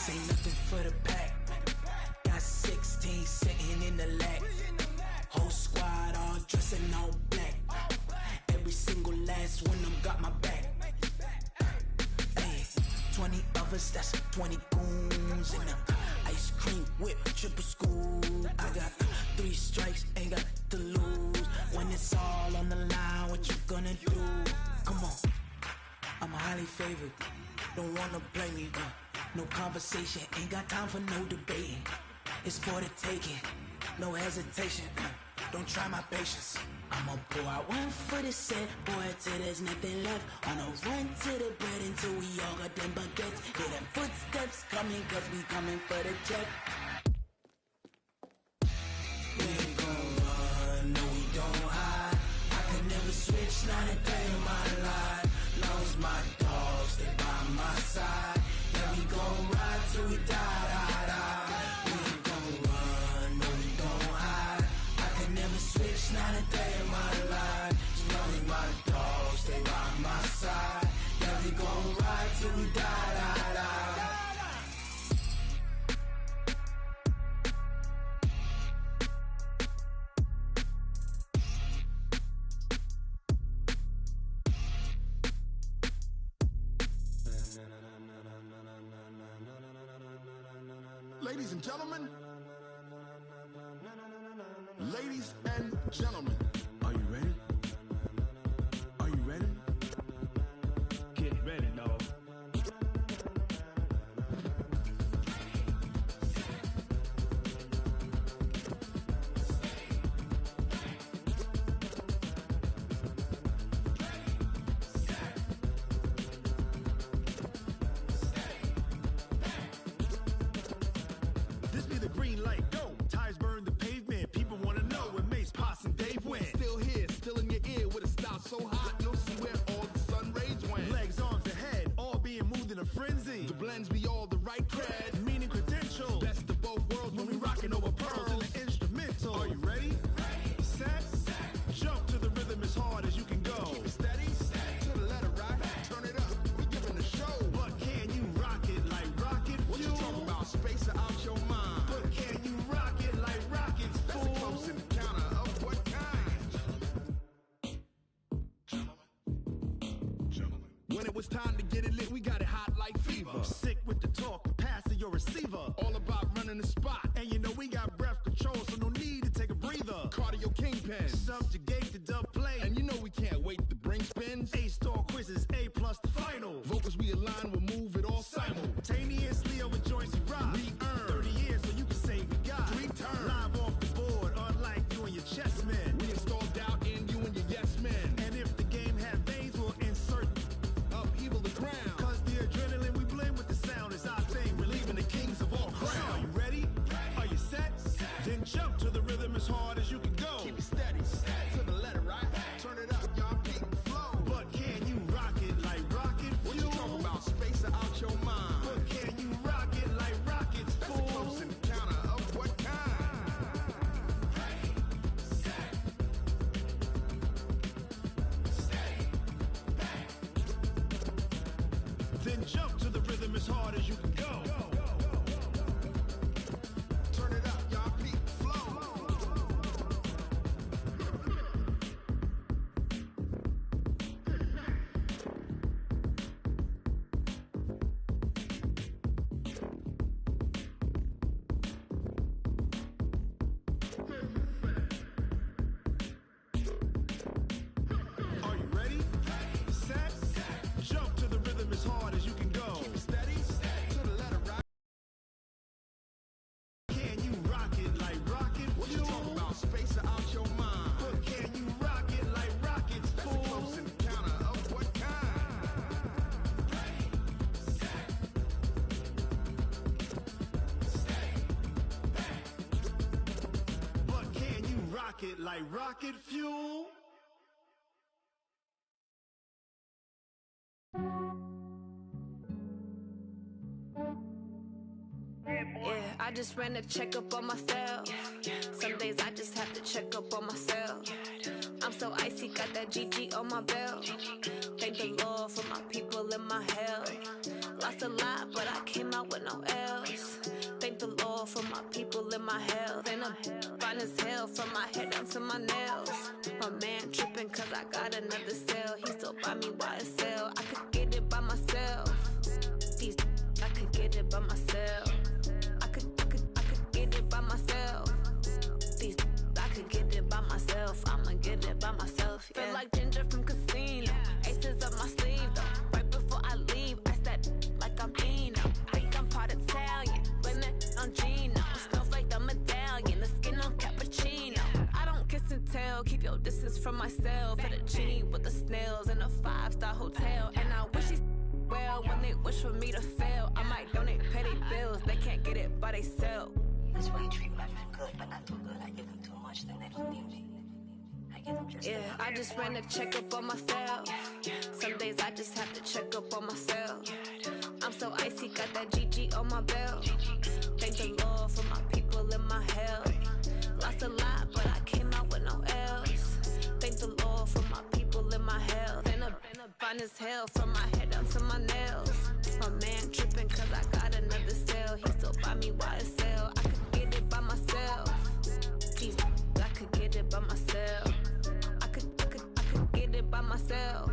This ain't nothing for the pack. Got 16 sitting in the lag. Whole squad all dressing all black. Every single last one of them got my back. Hey, 20 of us, that's 20 goons in the ice cream whip, triple scoop. I got 3 strikes, ain't got to lose. When it's all on the line, what you gonna do? Come on, I'm highly favored. Don't wanna blame me. No conversation, ain't got time for no debating. It's for the taking, no hesitation. Don't try my patience. I'ma pour out one for the set, boy, till there's nothing left. On a run to the bread until we all got them baguettes. Hear them footsteps coming, cause we coming for the check. We ain't gon' run, no we don't hide. I could never switch, not a day in my life. Long as my dogs stay by my side. Yeah, we gon' ride till we die, die, die. We ain't gon' run, no we don't hide. I could never switch, not a day in my life. As long as my dogs stay by my side. Yeah, we gon' ride till we die, die, die. Ladies and gentlemen, ladies and gentlemen, are you ready? Are you ready? Get ready, dog. This be the green light, go. Tires burn the pavement. People wanna know where Mace, Potts, and Dave went. Still here, still in your ear with a style so hot, you'll see where all the sun rays went. Legs, arms, ahead, all being moved in a frenzy. The blends be all the right cred. Meaning credentials. Best of both worlds when we rockin' over pearls. in the instrumental. Are you ready? Set, jump to the rhythm as hard as you can go. Keep it steady, to the letter right. Turn it up, we giving the show. But can you rock it like rocket What you fuel? talking about? Space or out your mind? But can you rock it like rockets, That's a fool? close encounter of what kind? When it was time to get it lit, we got it hot like fever. Sick with the talk, passing your receiver. All about running the spot. And you know we got breath control, so no need to take a breather. Cardio kingpin. Subjugate the dub play. And you know we can't wait to bring spins. A-star quizzes, A+ the final. Vocals we align, we'll move it all Simultaneously over joints we rock. We earn 30 years so you can say we got 3 turns. live off the board, unlike you and your chess men. We install doubt in you and your yes men. And if the game had veins, we'll insert. Upheaval the crown. Cause the adrenaline we blend with the sound is our thing. We're leaving the kings of all crowns. Are you ready? Are you set? Then jump to the rhythm as hard as you can go. Keep it steady, to the letter right. Turn it up, y'all peak the flow. But can you rock it like rocket What fuel? you talking about? Space or out your mind? But can you rock it like rockets, That's a fool? close encounter of what kind? Then jump to the rhythm as hard as you can go. Turn it up, y'all peak the flow. Are you ready? Set, jump to the rhythm as hard as you can go. Keep it steady, to the letter right. Can you rock it like rocket What you fuel? talking about? Space or out your mind? But can you rock it like rockets, That's a fool? close encounter of what kind? But can you rock it like rocket fuel? Yeah, I just ran a checkup on myself. Some days I just have to check up on myself. I'm so icy, got that GG on my belt. Thank the Lord for my people in my health. Lost a lot, but I came out with no L's. Thank the Lord for my people in my health. And I'm fine as hell from my head down to my nails. My man tripping cause I got another cell. He still buy me YSL. I could get it by myself. These I could get it by myself. I could get it by myself. These I could get it by myself. I'ma get it by myself. Yeah. Feel like Ginger from Casino. Aces up my sleeve though. Right before I leave, I said like I'm Eno. Think I'm part Italian. Blame it on Gino. Snowflake the medallion. The skin on cappuccino. I don't kiss and tell. Keep your distance from myself. At a genie with the snails in a 5-star hotel. And I wish he's well when they wish for me to fail. I might donate petty bills. They can't get it by they sell. That's why you treat my men good, but not too good. I give them too much, then they don't need me. I give them just enough. I just ran a checkup on myself. Some days I just have to check up on myself. I'm so icy, got that GG on my belt. Thank the Lord for my people in my health. Lost a lot, but I came out with no L's. Thank the Lord for my people in my health. And I'm fine as hell from my head down to my nails. My man tripping cause I got another cell. He still buy me YSL. I could get it by myself. Jeez, I could get it by myself. I could get it by myself.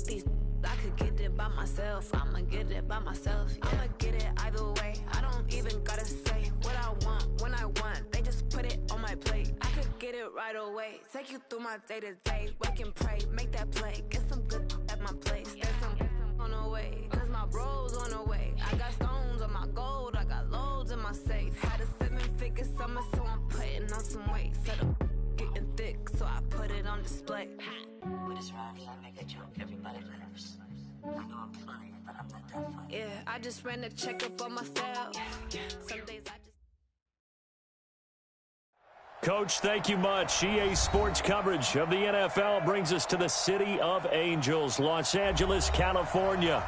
These I could get it by myself. I'ma get it by myself. Yeah. I'ma get it either way. I don't even gotta say what I want when I want. They just put it on my plate. I could get it right away. Take you through my day to day. Wake and pray, make that play. Get some good at my place. There's some on the way, cause my bros on the way. I got stones on my gold. I got loads in my safe. Had a 7-figure summer, so I'm putting on some weight. Set up getting thick, so I put it on display. With this rhyme, I make a joke, everybody laughs. I know I'm funny, but I'm not that funny. Yeah, I just ran a checkup on myself. Some days I just... Coach, thank you much. EA Sports coverage of the NFL brings us to the City of Angels, Los Angeles, California.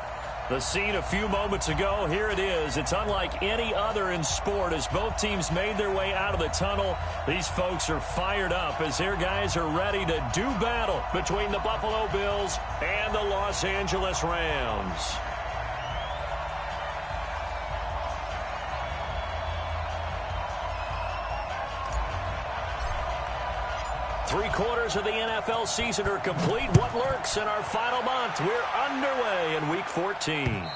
The scene a few moments ago, here it is. It's unlike any other in sport as both teams made their way out of the tunnel. These folks are fired up as their guys are ready to do battle between the Buffalo Bills and the Los Angeles Rams. Three-quarters of the NFL season are complete. What lurks in our final month? We're underway in Week 14.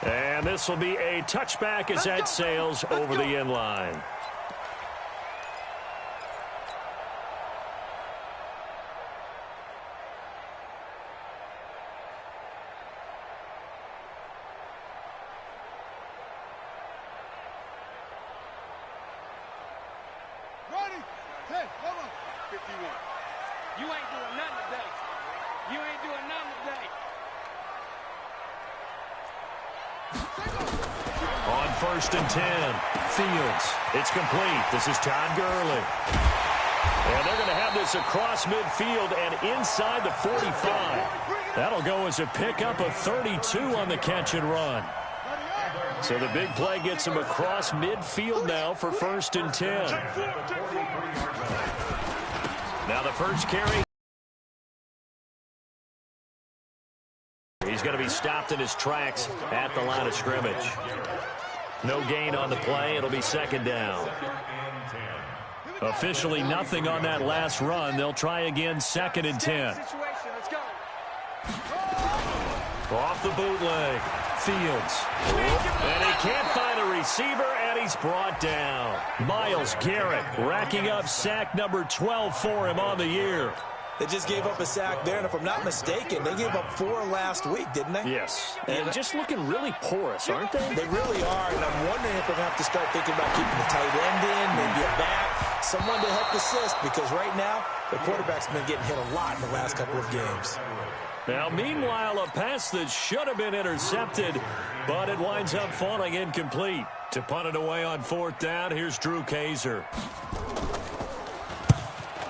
And this will be a touchback as that sails over the end line. Ready? Hey, hold on. 51. You ain't doing nothing today. You ain't doing nothing today. On 1st and 10, Fields. It's complete. This is Todd Gurley. And they're going to have this across midfield and inside the 45. That'll go as a pickup of 32 on the catch and run. So the big play gets him across midfield now for 1st and 10. Now the first carry. He's going to be stopped in his tracks at the line of scrimmage. No gain on the play. It'll be 2nd down. Officially nothing on that last run. They'll try again 2nd and 10. Off the bootleg. Fields. And he can't find a receiver, and he's brought down. Myles Garrett racking up sack number 12 for him on the year. They just gave up a sack there, and if I'm not mistaken, they gave up 4 last week, didn't they? Yes. And just looking really porous, aren't they? They really are, and I'm wondering if they're going to have to start thinking about keeping the tight end in, maybe a back, someone to help assist, because right now, the quarterback's been getting hit a lot in the last couple of games. Now, meanwhile, a pass that should have been intercepted, but it winds up falling incomplete. To punt it away on 4th down, here's Drew Kaiser.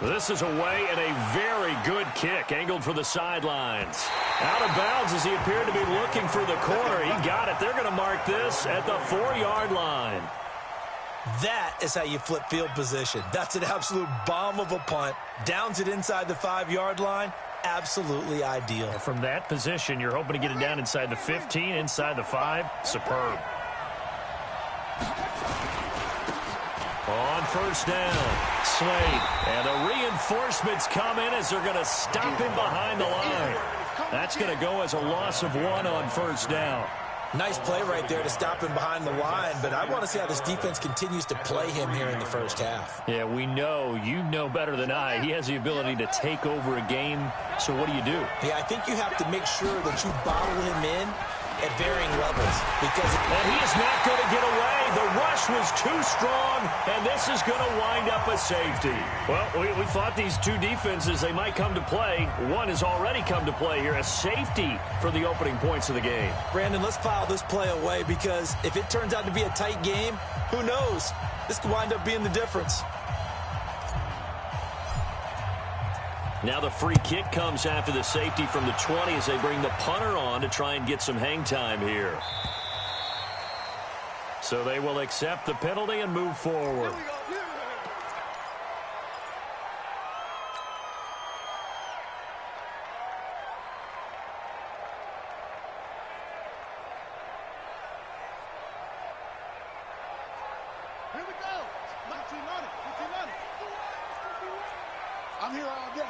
This is away and a very good kick, angled for the sidelines. Out of bounds as he appeared to be looking for the corner. He got it. They're going to mark this at the 4-yard line. That is how you flip field position. That's an absolute bomb of a punt. Downs it inside the 5-yard line. absolutely ideal. From that position, you're hoping to get it down inside the 15, inside the 5. Superb. On first down, Slade. And the reinforcements come in as they're going to stop him behind the line. That's going to go as a loss of 1 on first down. Nice play right there to stop him behind the line, but I want to see how this defense continues to play him here in the first half. Yeah, we know. You know better than I. He has the ability to take over a game, so what do you do? Yeah, I think you have to make sure that you bottle him in at varying levels. And he is not going to get away. The rush was too strong, and this is going to wind up a safety. Well, we thought these two defenses, they might come to play. One has already come to play here, a safety for the opening points of the game. Brandon, let's file this play away because if it turns out to be a tight game, who knows? This could wind up being the difference. Now the free kick comes after the safety from the 20 as they bring the punter on to try and get some hang time here. So they will accept the penalty and move forward. Here we go. Not too money. I'm here all day.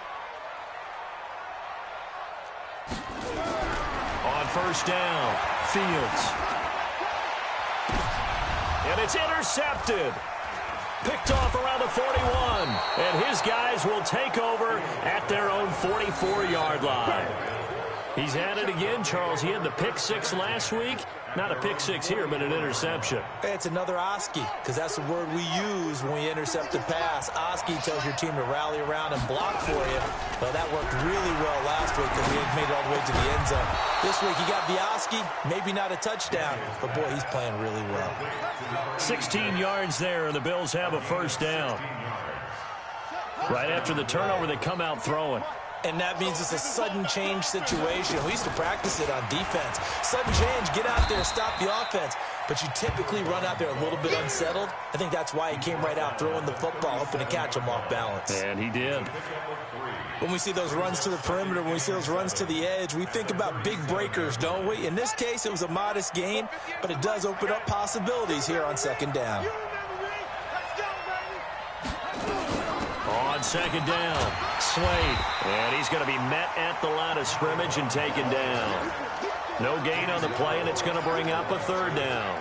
On first down, Fields. And it's intercepted. Picked off around the 41. And his guys will take over at their own 44-yard line. He's at it again, Charles. He had the pick 6 last week. Not a pick 6 here, but an interception. Hey, it's another Oski, because that's the word we use when we intercept a pass. Oski tells your team to rally around and block for you. Well, that worked really well last week because he made it all the way to the end zone. This week, he got the Oski, maybe not a touchdown, but, boy, he's playing really well. 16 yards there, and the Bills have a first down. Right after the turnover, they come out throwing. And that means it's a sudden change situation. We used to practice it on defense. Sudden change, get out there, stop the offense. But you typically run out there a little bit unsettled. I think that's why he came right out throwing the football, hoping to catch him off balance. And he did. When we see those runs to the perimeter, when we see those runs to the edge, we think about big breakers, don't we? In this case, it was a modest gain, but it does open up possibilities here on second down. On second down, Slade. And he's going to be met at the line of scrimmage and taken down. No gain on the play, and it's going to bring up a third down.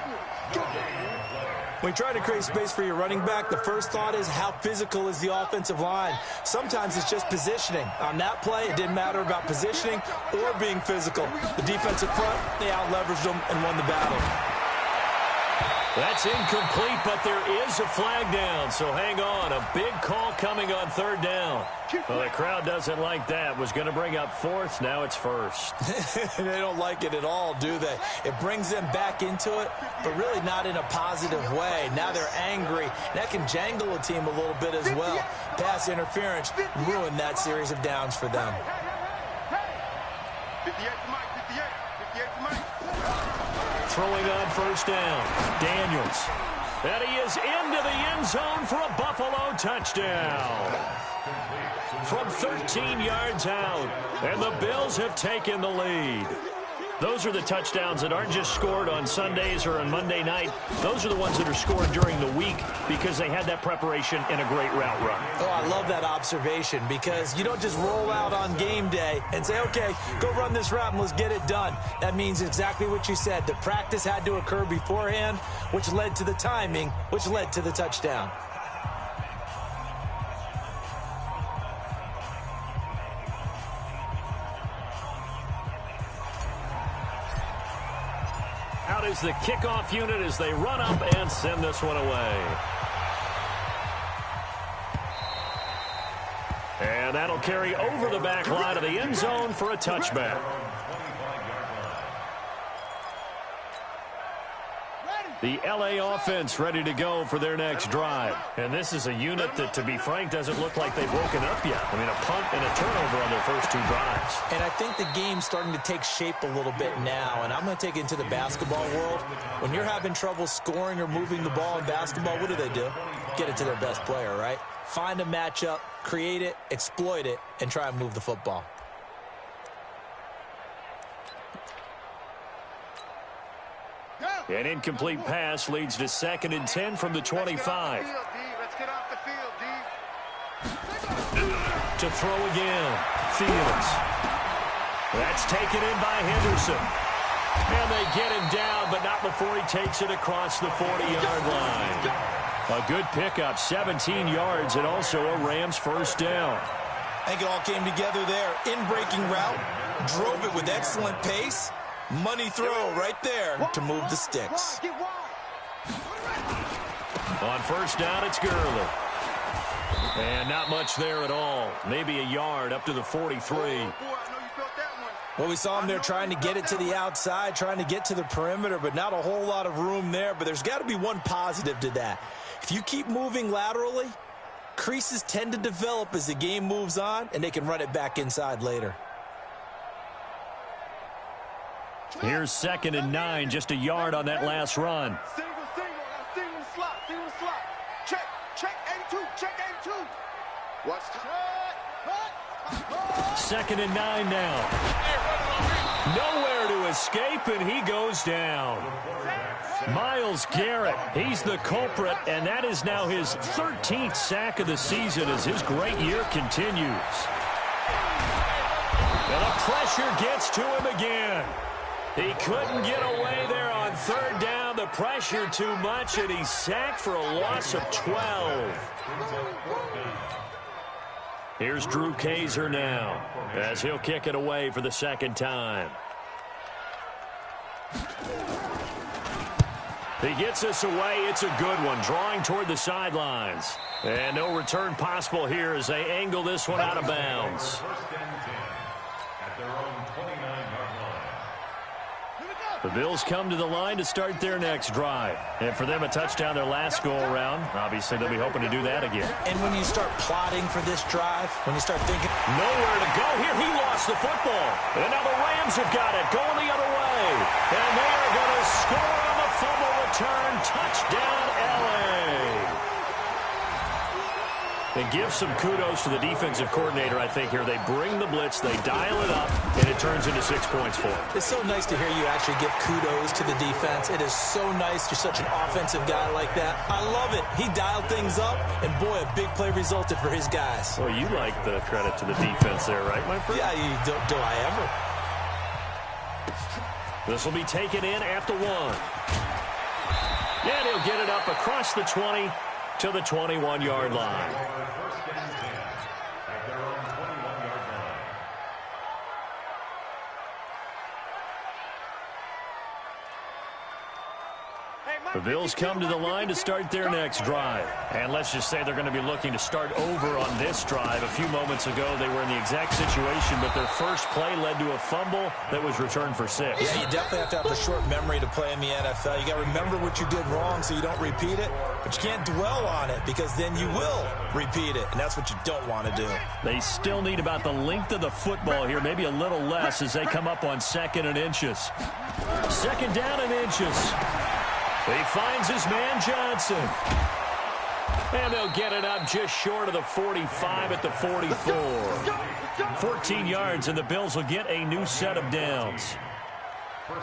When you try to create space for your running back, the first thought is how physical is the offensive line. Sometimes it's just positioning. On that play, it didn't matter about positioning or being physical. The defensive front, they out-leveraged them and won the battle. That's incomplete, but there is a flag down, so hang on. A big call coming on third down. Well, the crowd doesn't like that. Was going to bring up fourth. Now it's first. They don't like it at all, do they? It brings them back into it, but really not in a positive way. Now they're angry. That can jangle a team a little bit as well. Pass interference ruined that series of downs for them. 58 to Mike, 58 to Mike. Throwing on first down, Daniels. And he is into the end zone for a Buffalo touchdown. From 13 yards out, and the Bills have taken the lead. Those are the touchdowns that aren't just scored on Sundays or on Monday night. Those are the ones that are scored during the week because they had that preparation and a great route run. Oh, I love that observation because you don't just roll out on game day and say, okay, go run this route and let's get it done. That means exactly what you said. The practice had to occur beforehand, which led to the timing, which led to the touchdown. Out is the kickoff unit as they run up and send this one away. And that'll carry over the back line of the end zone for a touchback. The LA offense ready to go for their next drive. And this is a unit that, to be frank, doesn't look like they've woken up yet. I mean, a punt and a turnover on their first two drives. And I think the game's starting to take shape a little bit now. And I'm going to take it into the basketball world. When you're having trouble scoring or moving the ball in basketball, what do? Get it to their best player, right? Find a matchup, create it, exploit it, and try and move the football. An incomplete pass leads to 2nd and 10 from the 25. Let's get off the field, D. To throw again, Fields. That's taken in by Henderson. And they get him down, but not before he takes it across the 40-yard line. A good pickup, 17 yards, and also a Rams first down. I think it all came together there. In-breaking route, drove it with excellent pace. Money throw right there to move the sticks. On first down, it's Gurley. And not much there at all. Maybe a yard up to the 43. Well, we saw him there trying to get it to the outside, trying to get to the perimeter, but not a whole lot of room there. But there's got to be one positive to that. If you keep moving laterally, creases tend to develop as the game moves on, and they can run it back inside later. Here's 2nd and 9, just a yard on that last run. Single, slot, check, 82, check 82. What's the 2nd and 9 now. Nowhere to escape, and he goes down. Myles Garrett, he's the culprit, and that is now his 13th sack of the season as his great year continues. And the pressure gets to him again. He couldn't get away there on 3rd down. The pressure too much, and he's sacked for a loss of 12. Here's Drew Kaiser now as he'll kick it away for the 2nd time. He gets us away. It's a good one, drawing toward the sidelines. And no return possible here as they angle this one out of bounds. The Bills come to the line to start their next drive. And for them, a touchdown their last go-around. Obviously, they'll be hoping to do that again. And when you start plotting for this drive, when you start thinking, nowhere to go here, he lost the football. And now the Rams have got it, going the other way. And they are going to score on the fumble return. Touchdown, L.A. And give some kudos to the defensive coordinator, I think, here. They bring the blitz, they dial it up, and it turns into 6 points for them. It's so nice to hear you actually give kudos to the defense. It is so nice. You're such an offensive guy like that. I love it. He dialed things up, and boy, a big play resulted for his guys. Well, you like the credit to the defense there, right, my friend? Yeah, do I ever? This will be taken in at the 1. And he'll get it up across the 20 to the 21-yard line. The Bills come to the line to start their next drive. And let's just say they're going to be looking to start over on this drive. A few moments ago, they were in the exact situation, but their first play led to a fumble that was returned for 6. Yeah, you definitely have to have a short memory to play in the NFL. You got to remember what you did wrong so you don't repeat it, but you can't dwell on it because then you will repeat it, and that's what you don't want to do. They still need about the length of the football here, maybe a little less as they come up on 2nd and inches. 2nd down and inches. He finds his man Johnson. And they'll get it up just short of the 45 at the 44. 14 yards, and the Bills will get a new set of downs.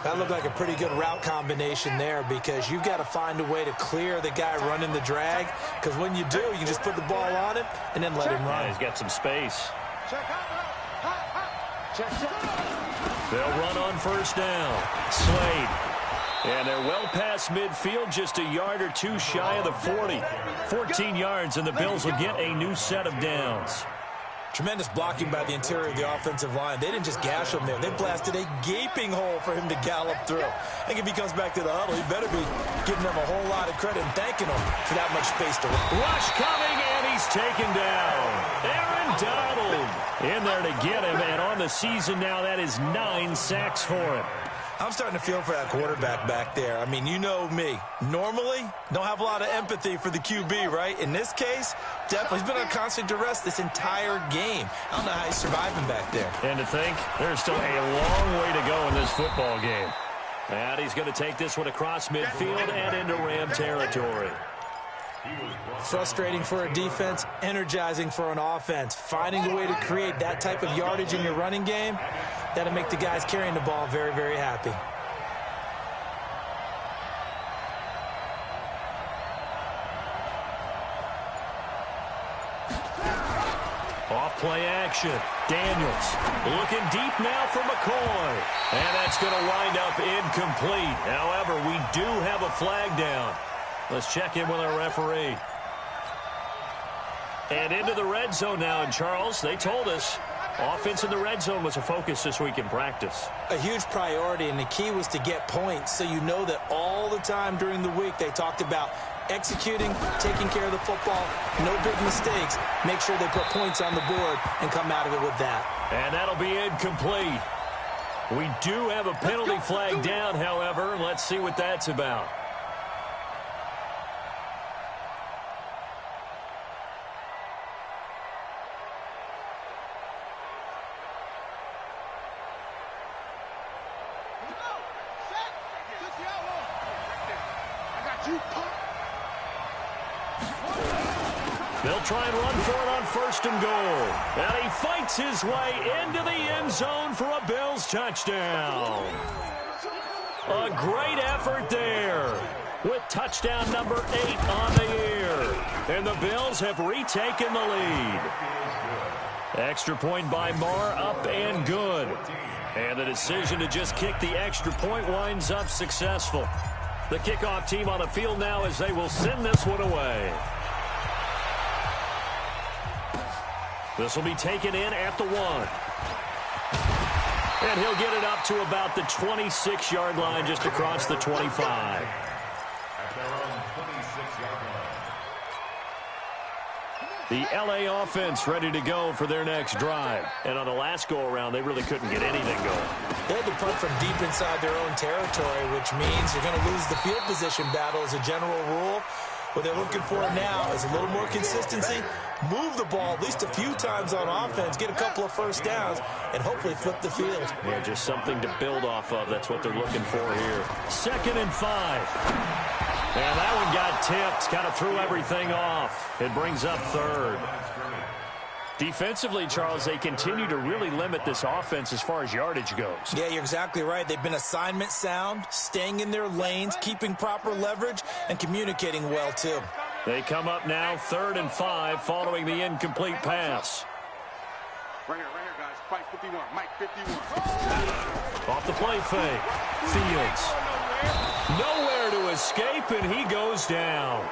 That looked like a pretty good route combination there because you've got to find a way to clear the guy running the drag, because when you do, you can just put the ball on him and then let him run. Yeah, he's got some space. They'll run on first down. Slade. And they're well past midfield, just a yard or two shy of the 40. 14 yards, and the Bills will get a new set of downs. Tremendous blocking by the interior of the offensive line. They didn't just gash him there. They blasted a gaping hole for him to gallop through. I think if he comes back to the huddle, he better be giving them a whole lot of credit and thanking them for that much space to run. Rush coming, and he's taken down. Aaron Donald in there to get him, and on the season now, that is 9 sacks for him. I'm starting to feel for that quarterback back there. I mean, you know me. Normally, don't have a lot of empathy for the QB, right? In this case, definitely. He's been on constant duress this entire game. I don't know how he's surviving back there. And to think, there's still a long way to go in this football game. And he's going to take this one across midfield and into Ram territory. Frustrating for a defense, energizing for an offense. Finding a way to create that type of yardage in your running game, that'll make the guys carrying the ball very, very happy. Off play action. Daniels looking deep now for McCoy. And that's going to wind up incomplete. However, we do have a flag down. Let's check in with our referee. And into the red zone now. And Charles, they told us offense in the red zone was a focus this week in practice. A huge priority, and the key was to get points. So you know that all the time during the week they talked about executing, taking care of the football, no big mistakes. Make sure they put points on the board and come out of it with that. And that'll be incomplete. We do have a penalty flag down, however. Let's see what that's about. They'll try and run for it on 1st and goal. And he fights his way into the end zone for a Bills touchdown. A great effort there with touchdown number 8 on the year. And the Bills have retaken the lead. Extra point by Marr, up and good. And the decision to just kick the extra point winds up successful. The kickoff team on the field now as they will send this one away. This will be taken in at the 1. And he'll get it up to about the 26-yard line, just across the 25. The LA offense ready to go for their next drive. And on the last go-around, they really couldn't get anything going. They had to punt from deep inside their own territory, which means you're going to lose the field position battle as a general rule. What they're looking for now is a little more consistency, move the ball at least a few times on offense, get a couple of first downs, and hopefully flip the field. Yeah, just something to build off of. That's what they're looking for here. 2nd and 5. And that one got tipped, kind of threw everything off. It brings up 3rd. Defensively, Charles, they continue to really limit this offense as far as yardage goes. Yeah, you're exactly right. They've been assignment sound, staying in their lanes, keeping proper leverage, and communicating well, too. They come up now 3rd and 5 following the incomplete pass. Right here, guys. Fight 51. Mike 51. Off the play fake. Fields. Nowhere to escape, and he goes down.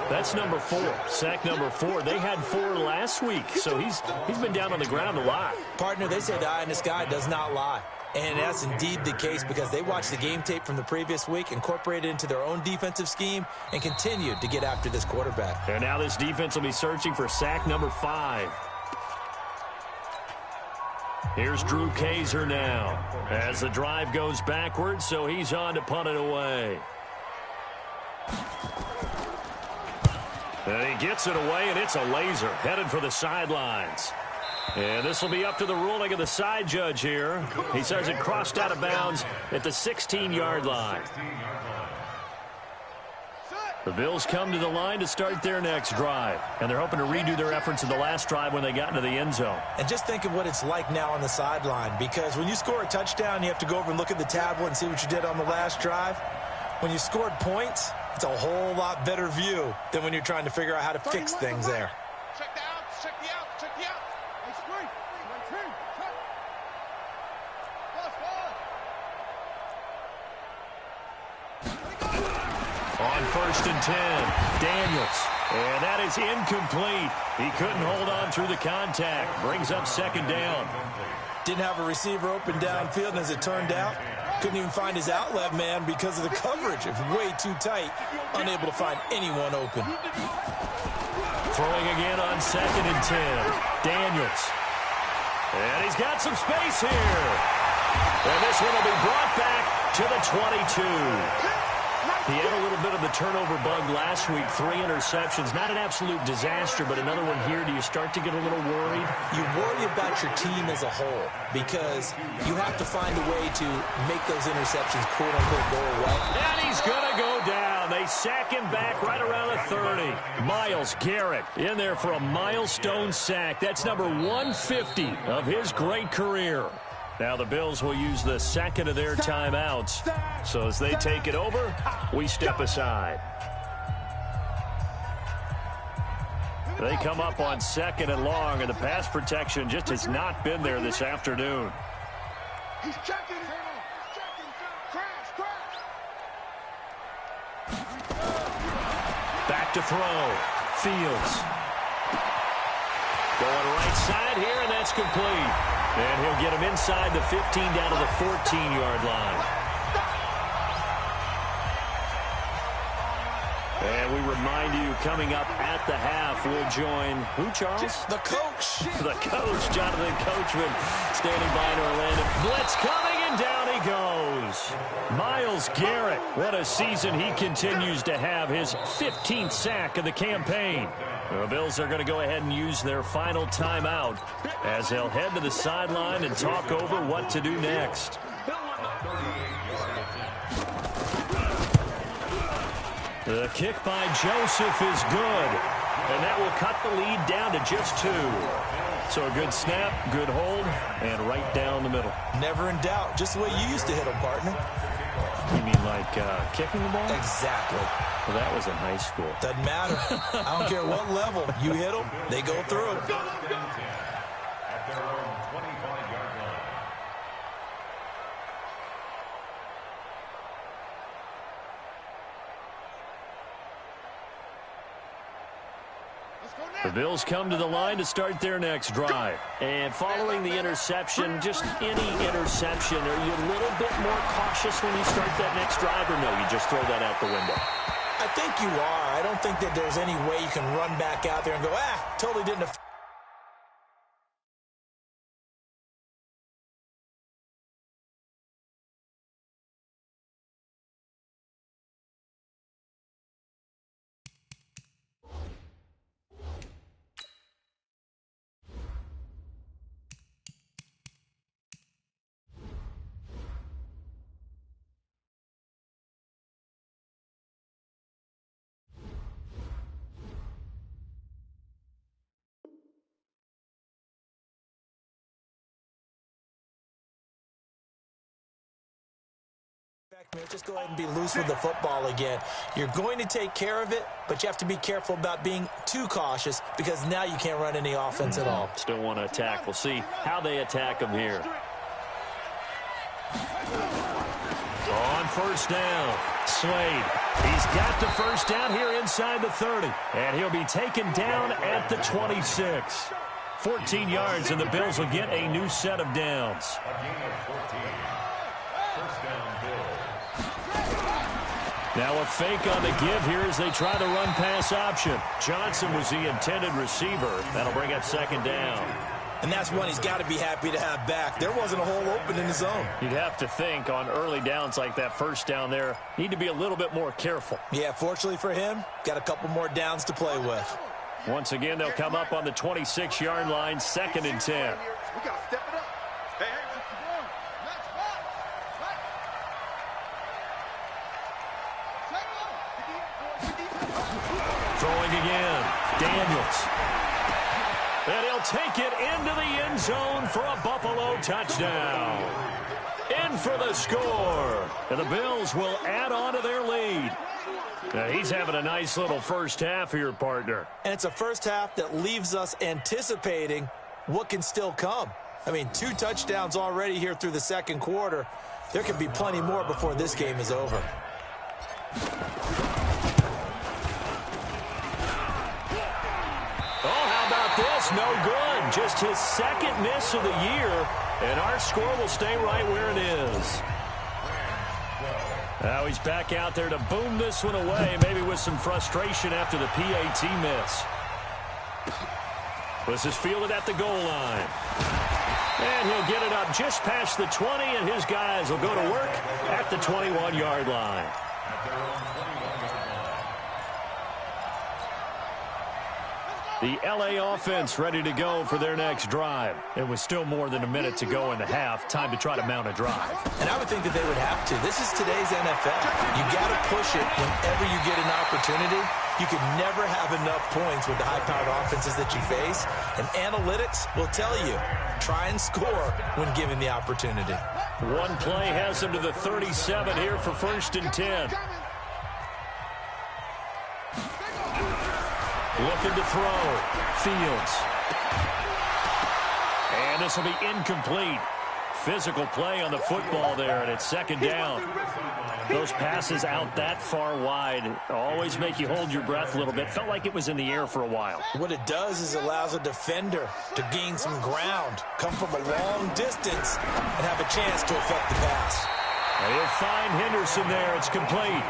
That's number 4. Sack number 4. They had 4 last week, so he's been down on the ground a lot. Partner, they say the eye in the sky does not lie. And that's indeed the case because they watched the game tape from the previous week, incorporated it into their own defensive scheme, and continued to get after this quarterback. And now this defense will be searching for sack number 5. Here's Drew Kaiser now as the drive goes backwards, so he's on to punt it away. And he gets it away, and it's a laser headed for the sidelines. And this will be up to the ruling of the side judge here. He says it crossed out of bounds at the 16-yard line. The Bills come to the line to start their next drive, and they're hoping to redo their efforts in the last drive when they got into the end zone. And just think of what it's like now on the sideline, because when you score a touchdown, you have to go over and look at the tablet and see what you did on the last drive. When you scored points, it's a whole lot better view than when you're trying to figure out how to fix things there. Check the out, check the out, check the out. Hey, screen. Check. On 1st and 10, Daniels. And that is incomplete. He couldn't hold on through the contact. Brings up 2nd down. Didn't have a receiver open downfield, and as it turned out, couldn't even find his outlet man because of the coverage. It was way too tight, unable to find anyone open. Throwing again on 2nd and 10. Daniels. And he's got some space here. And this one will be brought back to the 22. He had a little bit of the turnover bug last week, 3 interceptions. Not an absolute disaster, but another one here. Do you start to get a little worried? You worry about your team as a whole because you have to find a way to make those interceptions, quote-unquote, go away. And he's going to go down. They sack him back right around the 30. Myles Garrett in there for a milestone sack. That's number 150 of his great career. Now the Bills will use the second of their timeouts. So as they take it over, we step aside. They come up on 2nd and long, and the pass protection just has not been there this afternoon. He's checking. Crash. Back to throw. Fields. Going right side here, and that's complete. And he'll get him inside the 15 down to the 14-yard line. And we remind you, coming up at the half, we'll join who, Charles? The coach. The coach, Jonathan Coachman, standing by in Orlando. Blitz coming, and down he goes. Myles Garrett, what a season he continues to have. His 15th sack of the campaign. The Bills are going to go ahead and use their final timeout as they'll head to the sideline and talk over what to do next. The kick by Joseph is good, and that will cut the lead down to just 2. So a good snap, good hold, and right down the middle. Never in doubt, just the way you used to hit them, partner. You mean like kicking the ball? Exactly. Well, that was in high school. Doesn't matter. I don't care what level. You hit them, they go through. The Bills come to the line to start their next drive. And following the interception, just any interception, are you a little bit more cautious when you start that next drive, or no, you just throw that out the window? I think you are. I don't think that there's any way you can run back out there and go, totally didn't affect. Just go ahead and be loose with the football again. You're going to take care of it, but you have to be careful about being too cautious because now you can't run any offense at all. Still want to attack. We'll see how they attack him here. On first down, Slade. He's got the first down here inside the 30, and he'll be taken down at the 26. 14 yards, and the Bills will get a new set of downs. Now a fake on the give here as they try the run-pass option. Johnson was the intended receiver. That'll bring up 2nd down. And that's one he's got to be happy to have back. There wasn't a hole open in his zone. You'd have to think on early downs like that first down there, need to be a little bit more careful. Yeah, fortunately for him, got a couple more downs to play with. Once again, they'll come up on the 26-yard line, 2nd and 10. We got to step it up. Hey. Throwing again, Daniels. And he'll take it into the end zone for a Buffalo touchdown. In for the score. And the Bills will add on to their lead. Now, he's having a nice little first half here, partner. And it's a first half that leaves us anticipating what can still come. I mean, 2 touchdowns already here through the second quarter. There could be plenty more before this game is over. This no good. Just his 2nd miss of the year, and our score will stay right where it is. Now he's back out there to boom this one away, maybe with some frustration after the PAT miss. This is fielded at the goal line. And he'll get it up just past the 20, and his guys will go to work at the 21-yard line. The L.A. offense ready to go for their next drive. It was still more than a minute to go in the half. Time to try to mount a drive. And I would think that they would have to. This is today's NFL. You got to push it whenever you get an opportunity. You can never have enough points with the high-powered offenses that you face. And analytics will tell you, try and score when given the opportunity. One play has them to the 37 here for 1st and 10. Looking to throw. Fields. And this will be incomplete. Physical play on the football there, and it's second down. Those passes out that far wide always make you hold your breath a little bit. Felt like it was in the air for a while. What it does is it allows a defender to gain some ground, come from a long distance, and have a chance to affect the pass. And he'll find Henderson there. It's complete.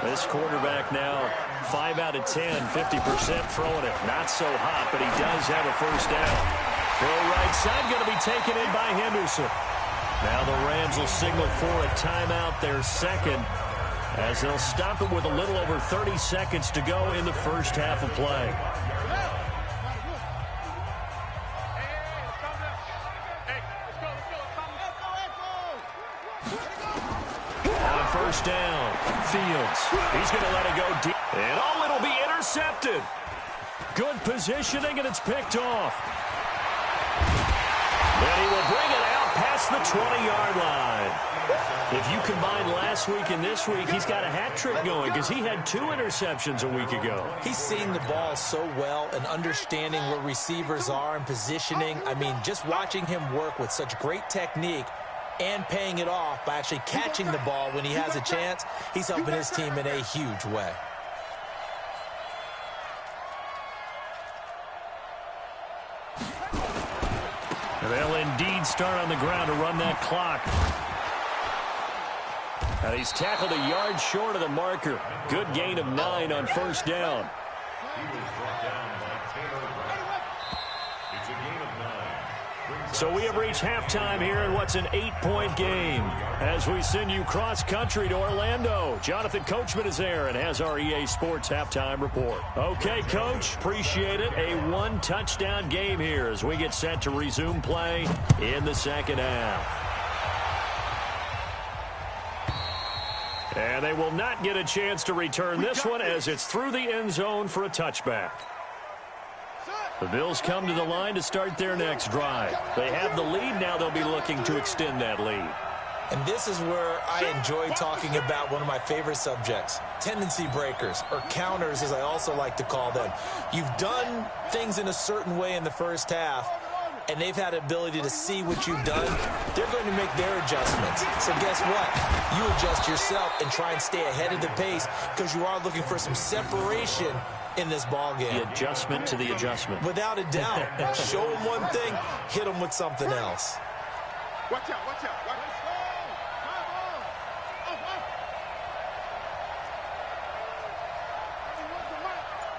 This quarterback now 5 out of 10, 50% throwing it. Not so hot, but he does have a first down. Throw right side, going to be taken in by Henderson. Now the Rams will signal for a timeout, their second, as they'll stop it with a little over 30 seconds to go in the first half of play. On first down, Fields. He's going to let it go deep. And it'll be intercepted. Good positioning, and it's picked off. And he will bring it out past the 20-yard line. If you combine last week and this week, he's got a hat trick going because he had 2 interceptions a week ago. He's seeing the ball so well and understanding where receivers are and positioning. I mean, just watching him work with such great technique and paying it off by actually catching the ball when he has a chance, he's helping his team in a huge way. They'll indeed start on the ground to run that clock. And he's tackled a yard short of the marker. Good gain of 9 on first down. So we have reached halftime here in what's an 8-point game. As we send you cross-country to Orlando, Jonathan Coachman is there and has our EA Sports halftime report. Okay, Coach, appreciate it. A 1-touchdown game here as we get set to resume play in the second half. And they will not get a chance to return this one as it's through the end zone for a touchback. The Bills come to the line to start their next drive. They have the lead. Now they'll be looking to extend that lead. And this is where I enjoy talking about one of my favorite subjects, tendency breakers, or counters as I also like to call them. You've done things in a certain way in the first half, and they've had ability to see what you've done. They're going to make their adjustments. So guess what? You adjust yourself and try and stay ahead of the pace because you are looking for some separation in this ball game. The adjustment to the adjustment. Without a doubt. Show them one thing, hit them with something else. Watch out, watch out.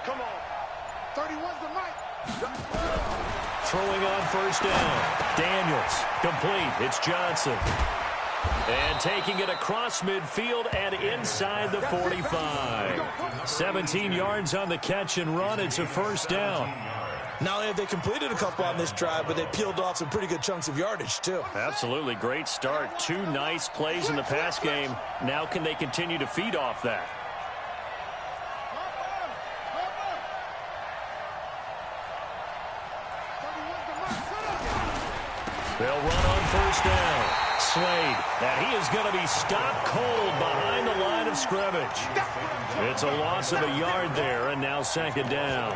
Come on. 31's the mic. Throwing on first down. Daniels. Complete. It's Johnson. And taking it across midfield and inside the 45. 17 yards on the catch and run. It's a first down. Not only have they completed a couple on this drive, but they peeled off some pretty good chunks of yardage, too. Absolutely. Great start. 2 nice plays in the pass game. Now can they continue to feed off that? They'll run on first down. Slade, and he is going to be stopped cold behind the line of scrimmage. It's a loss of a yard there, and now second down.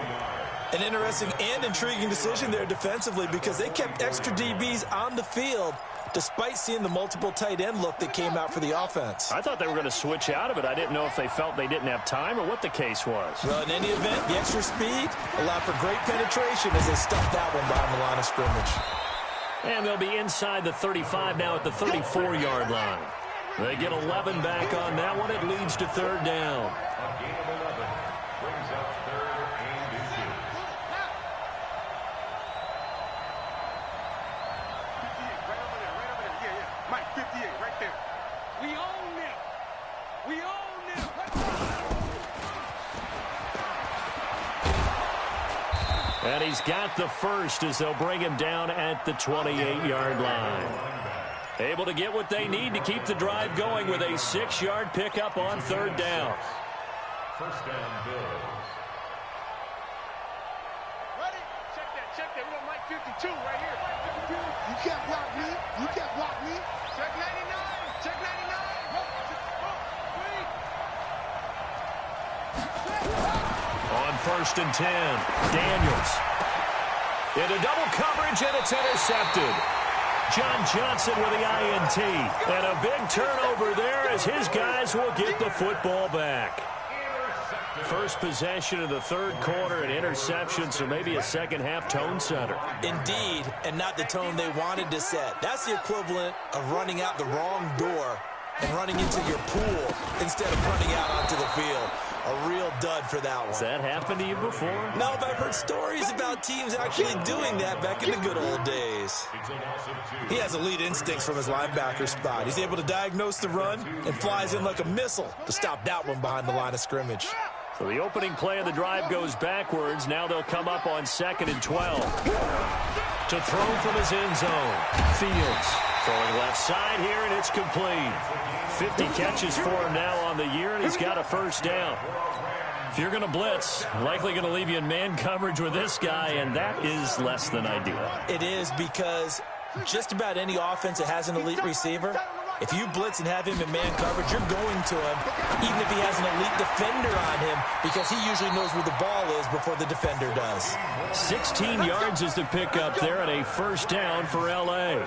An interesting and intriguing decision there defensively because they kept extra DBs on the field despite seeing the multiple tight end look that came out for the offense. I thought they were going to switch out of it. I didn't know if they felt they didn't have time or what the case was. Well, in any event, the extra speed allowed for great penetration as they stuffed that one behind the line of scrimmage. And they'll be inside the 35 now at the 34-yard line. They get 11 back on that one. It leads to third down. Mike, 58, right there. We own them. We own them. And he's got the first as they'll bring him down at the 28-yard line. Able to get what they need to keep the drive going with a 6-yard pickup on third down. First down, Bills. Ready? Check that. We got Mike 52 right here. You can't block me. You can't block me. Check 99. Check 99. On 1st and 10, Daniels. Into double coverage, and it's intercepted. John Johnson with the INT. And a big turnover there as his guys will get the football back. First possession of the third quarter, an interception, so maybe a second-half tone setter. Indeed, and not the tone they wanted to set. That's the equivalent of running out the wrong door and running into your pool instead of running out onto the field. A real dud for that one. Has that happened to you before? No, but I've heard stories about teams actually doing that back in the good old days. He has elite instincts from his linebacker spot. He's able to diagnose the run and flies in like a missile to stop that one behind the line of scrimmage. So the opening play of the drive goes backwards. Now they'll come up on 2nd and 12. To throw from his end zone. Fields throwing left side here, and it's complete. 50 catches for him now on the year, and he's got a first down. If you're going to blitz, likely going to leave you in man coverage with this guy, and that is less than ideal. It is, because just about any offense that has an elite receiver, if you blitz and have him in man coverage, you're going to him, even if he has an elite defender on him, because he usually knows where the ball is before the defender does. 16 yards is the pickup there, and a first down for L.A.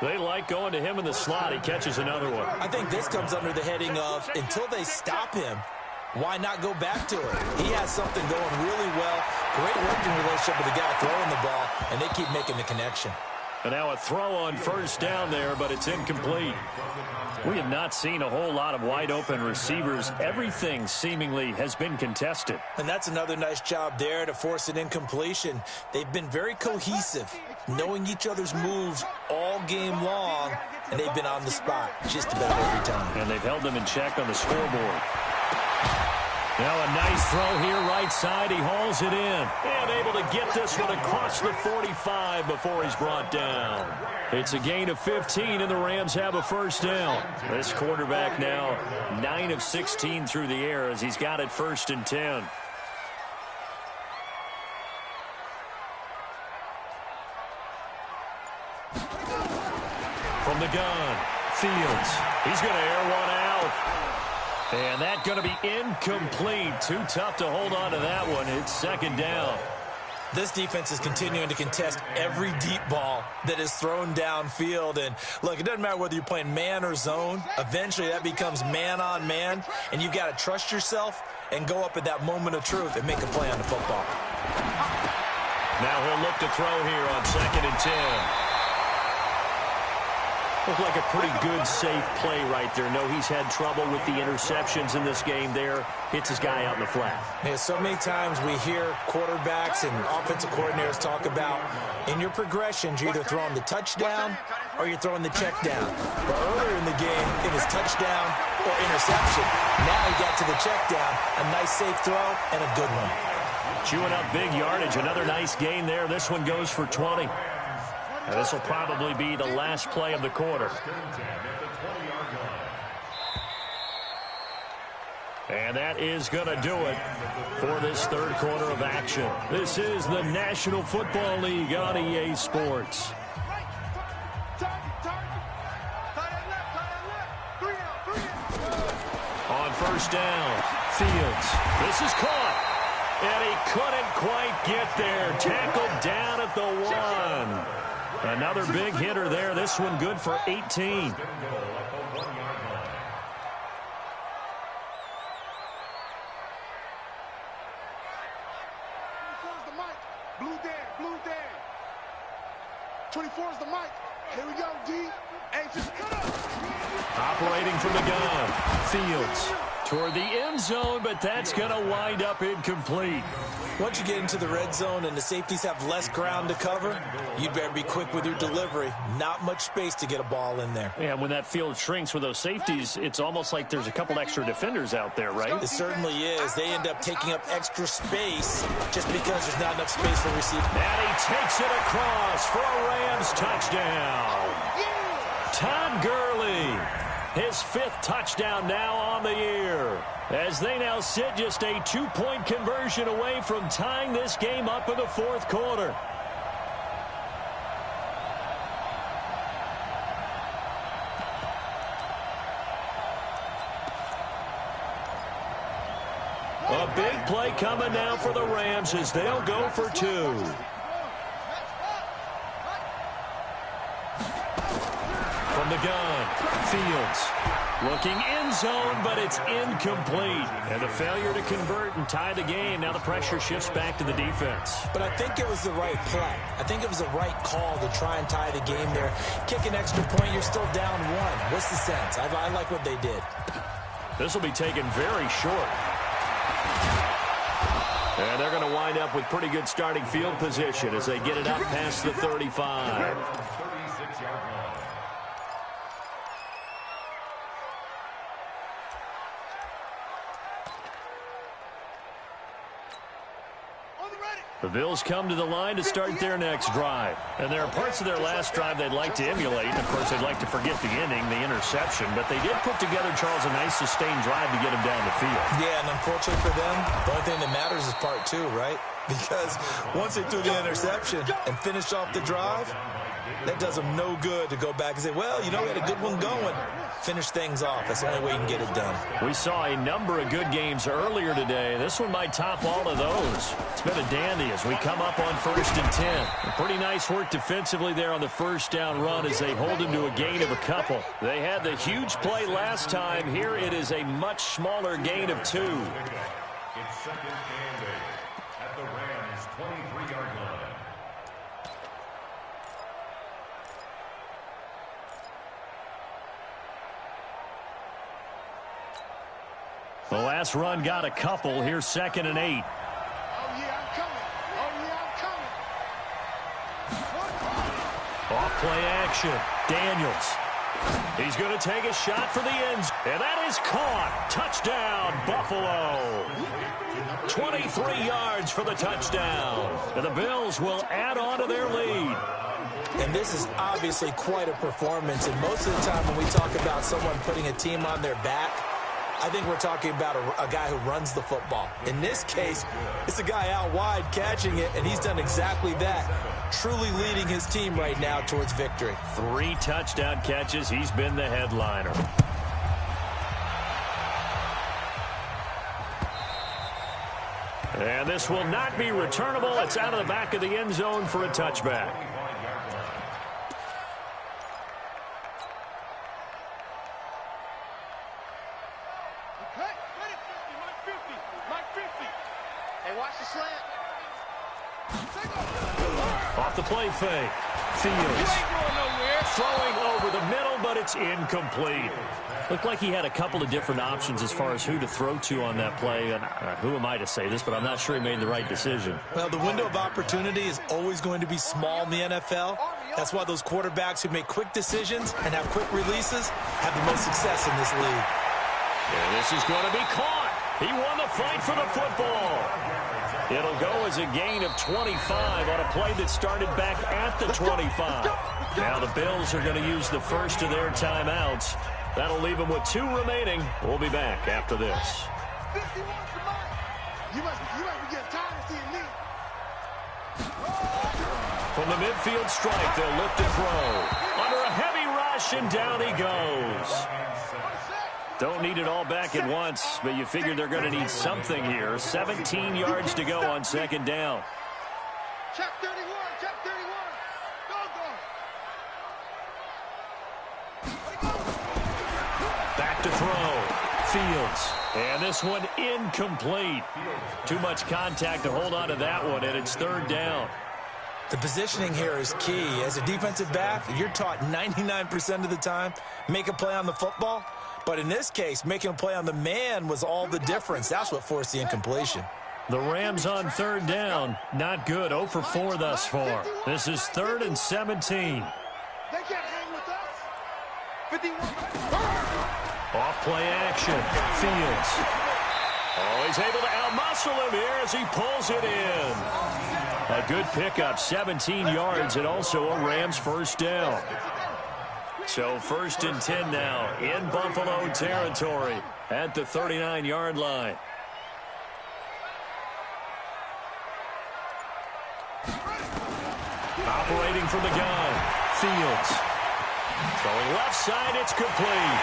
They like going to him in the slot. He catches another one. I think this comes under the heading of, until they stop him, why not go back to it? He has something going really well. Great working relationship with the guy throwing the ball, and they keep making the connection. And now a throw on first down there, but it's incomplete. We have not seen a whole lot of wide-open receivers. Everything seemingly has been contested. And that's another nice job there to force an incompletion. They've been very cohesive, knowing each other's moves all game long, and they've been on the spot just about every time. And they've held them in check on the scoreboard. Now a nice throw here, right side. He hauls it in. And able to get this one across the 45 before he's brought down. It's a gain of 15, and the Rams have a first down. This quarterback now 9 of 16 through the air as he's got it 1st and 10. From the gun, Fields. He's going to air one out. And that's going to be incomplete. Too tough to hold on to that one. It's 2nd down. This defense is continuing to contest every deep ball that is thrown downfield. And, look, it doesn't matter whether you're playing man or zone. Eventually, that becomes man-on-man, and you've got to trust yourself and go up at that moment of truth and make a play on the football. Now he'll look to throw here on 2nd and 10. Looked like a pretty good, safe play right there. No, he's had trouble with the interceptions in this game there. Hits his guy out in the flat. Yeah, so many times we hear quarterbacks and offensive coordinators talk about, in your progressions, you're either throwing the touchdown or you're throwing the check down. But earlier in the game, it was touchdown or interception. Now he got to the check down, a nice safe throw, and a good one. Chewing up big yardage. Another nice gain there. This one goes for 20. And this will probably be the last play of the quarter. And that is going to do it for this third quarter of action. This is the National Football League on EA Sports. On first down, Fields. This is caught. And he couldn't quite get there. Tackled down at the 1. Another big hitter there. This one good for 18. Blue Dan. 24 is the mic. Here we go, D. Hey, just operating from the gun. Fields toward the end zone, but that's going to wind up incomplete. Once you get into the red zone and the safeties have less ground to cover, you'd better be quick with your delivery. Not much space to get a ball in there. Yeah, when that field shrinks with those safeties, it's almost like there's a couple extra defenders out there, right? It certainly is. They end up taking up extra space just because there's not enough space for receiving. And he takes it across for a Rams touchdown. Todd Gurley, his 5th touchdown now on the year, as they now sit just a 2-point conversion away from tying this game up in the 4th quarter. A big play coming now for the Rams as they'll go for 2. From the gun, Fields looking end zone, but it's incomplete. And a failure to convert and tie the game. Now the pressure shifts back to the defense. But I think it was the right play. I think it was the right call to try and tie the game there. Kick an extra point, you're still down 1. What's the sense? I like what they did. This will be taken very short. And they're going to wind up with pretty good starting field position as they get it up past the 35. The Bills come to the line to start their next drive. And there are parts of their last drive they'd like to emulate. And, of course, they'd like to forget the inning, the interception. But they did put together, Charles, a nice sustained drive to get them down the field. Yeah, and unfortunately for them, the only thing that matters is part 2, right? Because once they threw the interception and finished off the drive, that does them no good to go back and say, well, you know, we had a good one going. Finish things off. That's the only way you can get it done. We saw a number of good games earlier today. This one might top all of those. It's been a dandy as we come up on 1st and 10. And pretty nice work defensively there on the first down run as they hold them to a gain of a couple. They had the huge play last time. Here it is a much smaller gain of 2. It's second and 8 at the Rams' 23-yard line. The last run got a couple. Here's 2nd and 8. Oh, yeah, I'm coming. Oh, yeah, I'm coming. Off play action. Daniels. He's going to take a shot for the ends. And that is caught. Touchdown, Buffalo. 23 yards for the touchdown. And the Bills will add on to their lead. And this is obviously quite a performance. And most of the time when we talk about someone putting a team on their back, I think we're talking about a guy who runs the football. In this case, it's a guy out wide catching it, and he's done exactly that, truly leading his team right now towards victory. 3 touchdown catches. He's been the headliner. And this will not be returnable. It's out of the back of the end zone for a touchback. Off the play fake. Fields throwing over the middle, but it's incomplete. Looked like he had a couple of different options as far as who to throw to on that play. And who am I to say this, but I'm not sure he made the right decision. Well, the window of opportunity is always going to be small in the NFL. That's why those quarterbacks who make quick decisions and have quick releases have the most success in this league. And this is going to be caught. He won the fight for the football. It'll go as a gain of 25 on a play that started back at the 25. Now the Bills are going to use the first of their timeouts. That'll leave them with 2 remaining. We'll be back after this. From the midfield strike, they'll look to throw. Under a heavy rush, and down he goes. Don't need it all back at once, but you figure they're going to need something here. 17 yards to go on 2nd down. Check 31, check 31. Go. Back to throw. Fields. And this one incomplete. Too much contact to hold on to that one, and it's 3rd down. The positioning here is key. As a defensive back, you're taught 99% of the time, make a play on the football. But in this case, making a play on the man was all the difference. That's what forced the incompletion. The Rams on 3rd down. Not good. 0 for 4 thus far. This is 3rd and 17. They can't hang with us. 51. Off play action. Fields. Oh, he's able to outmuscle him here as he pulls it in. A good pickup, 17 yards, and also a Rams 1st down. So 1st and 10 now in Buffalo territory at the 39-yard line. Operating from the gun, Fields. Throwing left side, it's complete.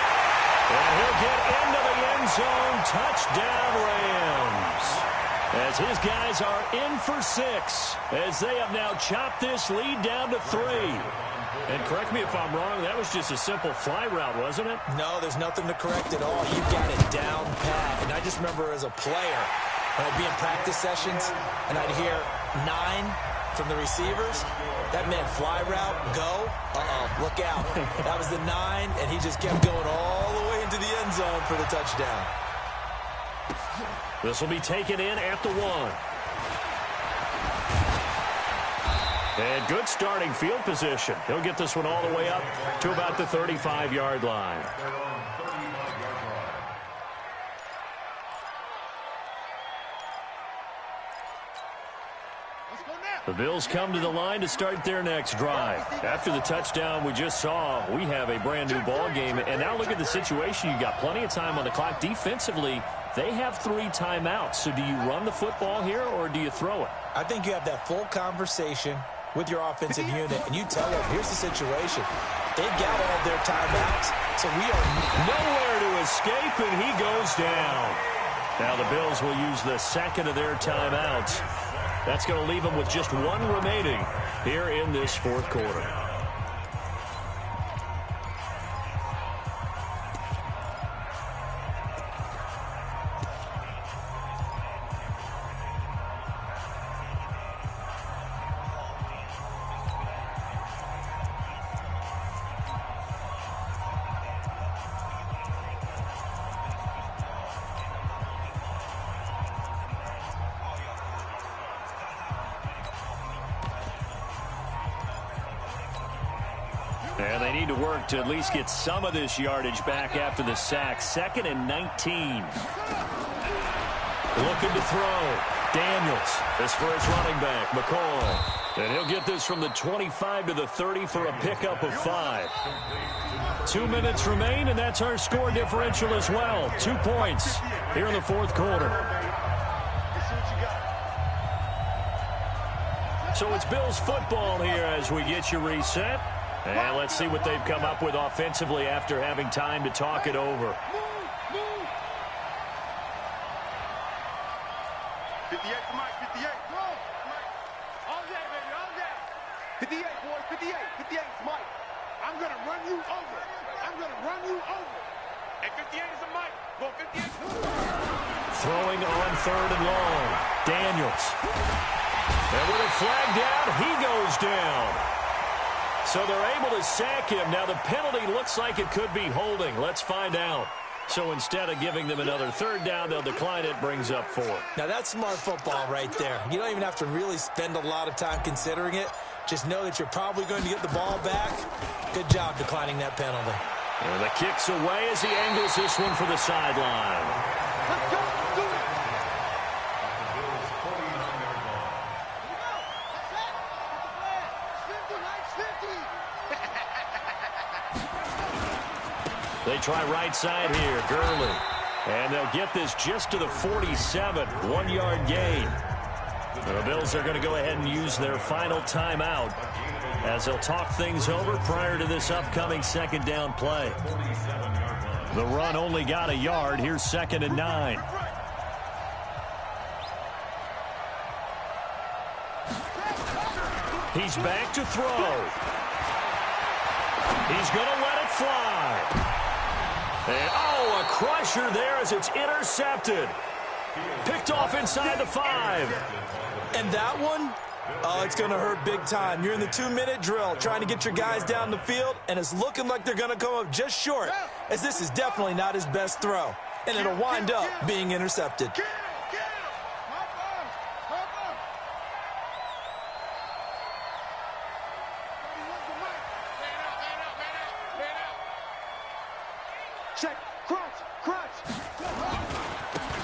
And he'll get into the end zone. Touchdown, Rams. as his guys are in for 6, as they have now chopped this lead down to 3. And correct me if I'm wrong, that was just a simple fly route, wasn't it? No, there's nothing to correct at all. You got it down pat. And I just remember as a player, when I'd be in practice sessions and I'd hear 9 from the receivers, that meant fly route, go, look out. That was the 9, and he just kept going all the way into the end zone for the touchdown. This will be taken in at the 1. And good starting field position. He'll get this one all the way up to about the 35-yard line. The Bills come to the line to start their next drive. After the touchdown we just saw, we have a brand-new ball game. And now look at the situation. You got plenty of time on the clock. Defensively, they have 3 timeouts. So do you run the football here or do you throw it? I think you have that full conversation with your offensive unit, and you tell them, here's the situation. They've got all their timeouts, so we are nowhere to escape, and he goes down. Now the Bills will use the second of their timeouts. That's going to leave them with just 1 remaining here in this 4th quarter. And they need to work to at least get some of this yardage back after the sack. 2nd and 19. Looking to throw. Daniels is for his running back, McCoy. And he'll get this from the 25 to the 30 for a pickup of 5. 2 minutes remain, and that's our score differential as well. 2 points here in the 4th quarter. So it's Bills football here as we get you reset. And let's see what they've come up with offensively after having time to talk it over. 58 for Mike, 58. All day, baby, all day. 58, boys, 58. 58 is Mike. I'm going to run you over. I'm going to run you over. And 58 is a Mike. Go 58. Throwing on 3rd and long. Daniels. And with a flag down, he goes down. So they're able to sack him. Now the penalty looks like it could be holding. Let's find out. So instead of giving them another 3rd down, they'll decline it, brings up 4. Now that's smart football right there. You don't even have to really spend a lot of time considering it. Just know that you're probably going to get the ball back. Good job declining that penalty. And the kick's away as he angles this one for the sideline. Let's go. Do it. They try right side here, Gurley. And they'll get this just to the 47, 1-yard gain. The Bills are going to go ahead and use their final timeout as they'll talk things over prior to this upcoming 2nd down play. The run only got a yard. Here's 2nd and 9. He's back to throw. He's going to let it fly. And, oh, a crusher there as it's intercepted. Picked off inside the 5. And that one, oh, it's going to hurt big time. You're in the 2-minute drill trying to get your guys down the field, and it's looking like they're going to come up just short, as this is definitely not his best throw. And it'll wind up being intercepted. Check. Crunch.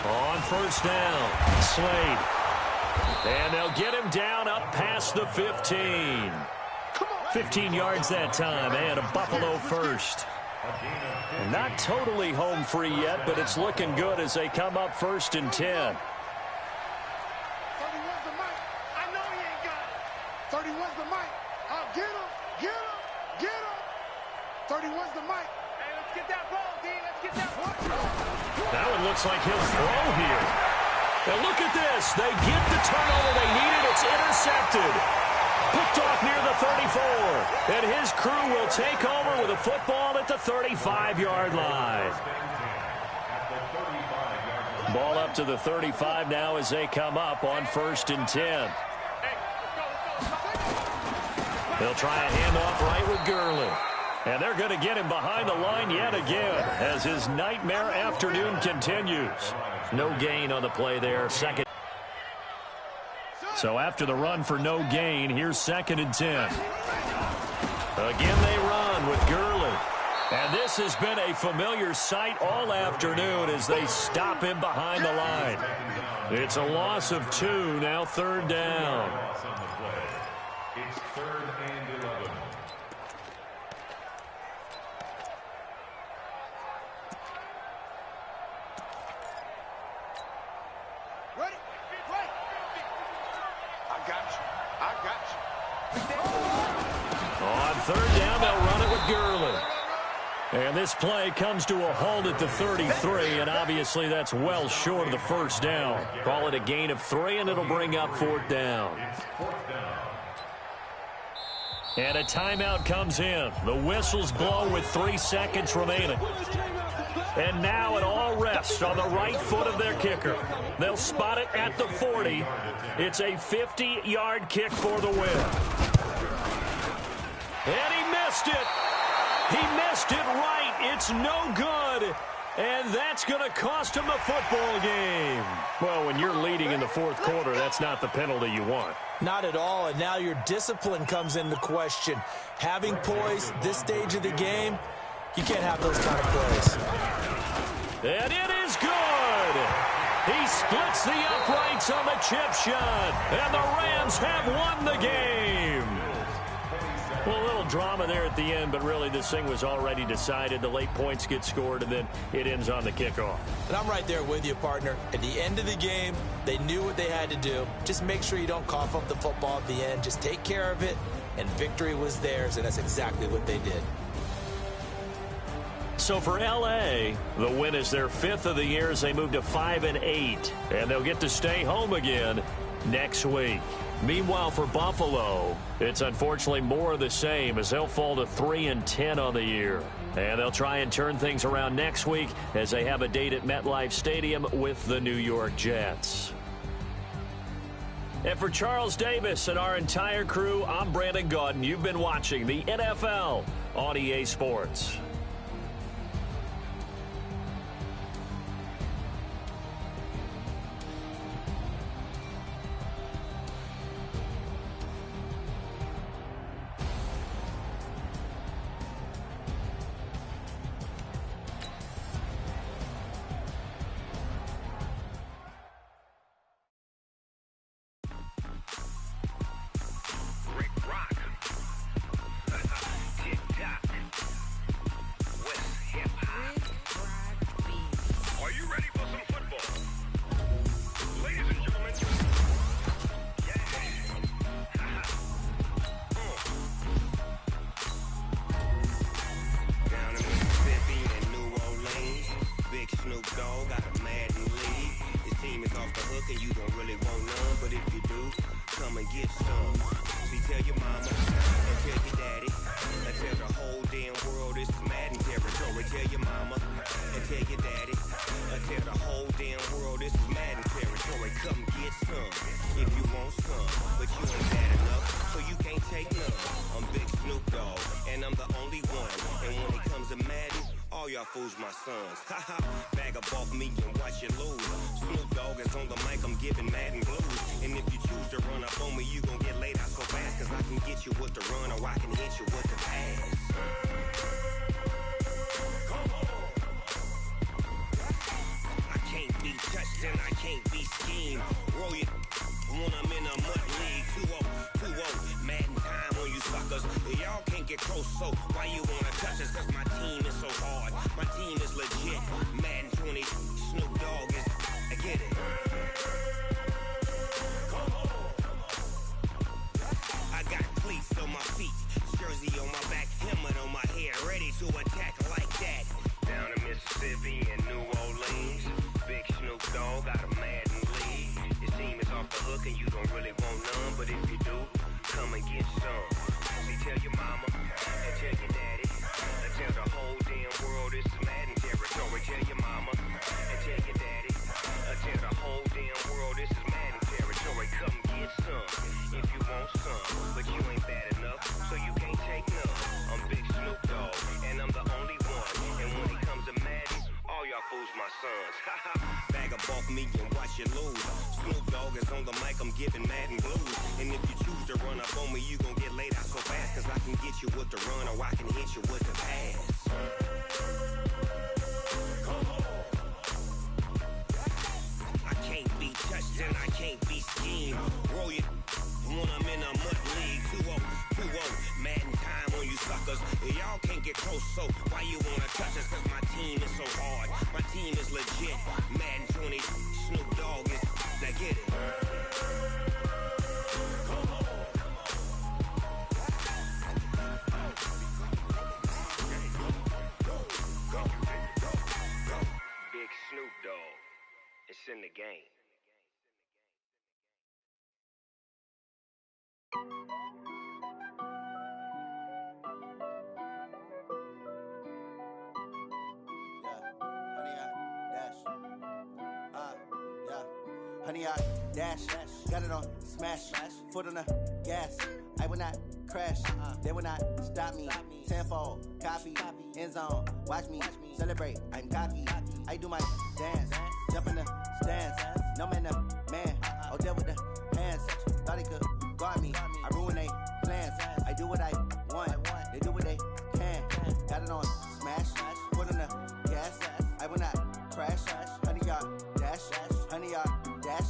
On 1st down, Slade. And they'll get him down up past the 15. 15 yards that time, and a Buffalo first. Not totally home free yet, but it's looking good as they come up 1st and 10. 31's the mic. I know he ain't got it. 31's the mic. Oh, get him. 31's the mic. Hey, let's get that ball, D. Let's get that ball. That one looks like he'll throw here. And look at this. They get the turnover they needed. It's intercepted. Picked off near the 34. And his crew will take over with a football at the 35-yard line. Ball up to the 35 now as they come up on 1st and 10. They'll try a handoff right with Gurley. And they're going to get him behind the line yet again as his nightmare afternoon continues. No gain on the play there. Second. So after the run for no gain, here's 2nd and 10. Again they run with Gurley. And this has been a familiar sight all afternoon as they stop him behind the line. It's a loss of 2, now 3rd down. It's 3rd and 11. Ready? Wait. I got you. On 3rd down, they'll run it with Gurley. And this play comes to a halt at the 33, and obviously that's well short of the 1st down. Call it a gain of 3, and it'll bring up 4th down. And a timeout comes in. The whistles blow with 3 seconds remaining. And now it all rests on the right foot of their kicker. They'll spot it at the 40. It's a 50-yard kick for the win. And he missed it. He missed it right. It's no good. And that's going to cost him the football game. Well, when you're leading in the 4th quarter, that's not the penalty you want. Not at all, and now your discipline comes into question. Having poise this stage of the game, you can't have those kind of plays. And it is good. He splits the uprights on the chip shot, and the Rams have won the game. Well, a little drama there at the end, but really this thing was already decided. The late points get scored, and then it ends on the kickoff. And I'm right there with you, partner. At the end of the game, they knew what they had to do. Just make sure you don't cough up the football at the end. Just take care of it, and victory was theirs, and that's exactly what they did. So for L.A., the win is their 5th of the year as they move to 5-8, and they'll get to stay home again next week. Meanwhile, for Buffalo, it's unfortunately more of the same as they'll fall to 3-10 on the year. And they'll try and turn things around next week as they have a date at MetLife Stadium with the New York Jets. And for Charles Davis and our entire crew, I'm Brandon Gaudin. You've been watching the NFL on EA Sports. Fools my sons. Haha, bag up off me and watch you lose. Snoop Dogg is on the mic, I'm giving Madden blues. And if you choose to run up on me, you gon' get laid out so fast. Cause I can get you with the run or I can hit you with the pass. Come on. I can't be touched and I can't be schemed. Roll you when I'm in a mud league. 2-0, 2-0, Madden time on you suckers. Y'all can't get close, so why you wanna touch us? Cause my team is so hard. My team is legit. Madden 20, Snoop Dogg is. I get it. Come on. I got cleats on my feet, jersey on my back, helmet on my hair, ready to attack like that. Down in Mississippi and New Orleans, Big Snoop Dogg got a Madden lead. really want none, but if you do, come and get some. See, tell your mama and tell your daddy and tell the whole damn world this is Madden territory. Tell your mama and tell your daddy and tell the whole damn world this is Madden territory. Come get some if you want some, but you ain't bad enough, so you can't take none. I'm Big Snoop Dogg, and I'm the only one. And when it comes to Madden, all y'all fools my sons. Bag a bulk me and watch you lose. Snoop Dogg is on the mic, I'm giving Madden blues. And if you choose to run up on me, you gon' get laid out so fast. Cause I can get you with the run or I can hit you with the pass. I can't be touched and I can't be schemed. Roll you when I'm in a mud league. 2-0, Madden time on you suckers. Y'all can't get close, so why you wanna touch us? Cause my team is so hard, my team is legit. Madden 20, Snoop Dogg is, now get it. Big Snoop Dogg, it's in the game. Honey, I dash, got it on smash, foot on the gas. I will not crash, they will not stop me. Tenfold, copy, end zone, watch me celebrate. I'm cocky, I do my dance, jump in the stands. No man, the man, oh there with the hands. Thought he could guard me, I ruin they plans. I do what I want, they do what they can. Got it on smash, foot on the gas. I will not crash, honey, y'all dash, honey, y'all dash,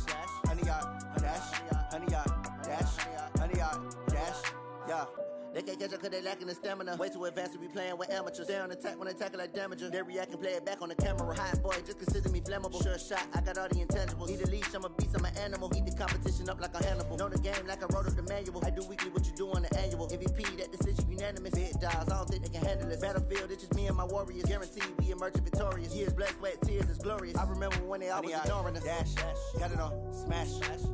honey, y'all dash, honey, y'all dash, honey, y'all dash, yeah. They can't catch up cause they lacking the stamina. Way too advanced to be playing with amateurs. Stay on attack when they tackle like damager. They react and play it back on the camera. Hot boy, just consider me flammable. Sure shot, I got all the intangibles. Need a leash, I'm a beast, I'm an animal. Eat the competition up like a Hannibal. Know the game like I wrote up the manual. I do weekly what you do on the annual. MVP, that decision unanimous. Big dogs, I don't think they can handle it. Battlefield, it's just me and my warriors. Guaranteed we emerge victorious. Years, blood, sweat, tears, it's glorious. I remember when they always ignoring us. Dash, got it on smash,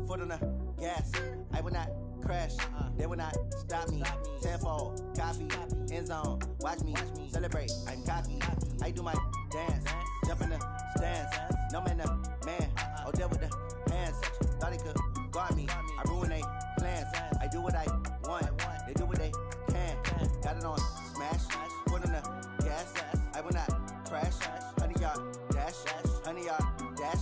foot on the gas. I will not crash, they will not stop me. Tenfold, copy, end zone, watch me celebrate. I'm cocky, I do my dance, jump in the stands. No man, the man, oh there with the hands. Thought he could guard me, I ruin they plans. I do what I want, they do what they can. Got it on smash, foot on the gas. I will not crash, honey, y'all dash, honey, y'all dash,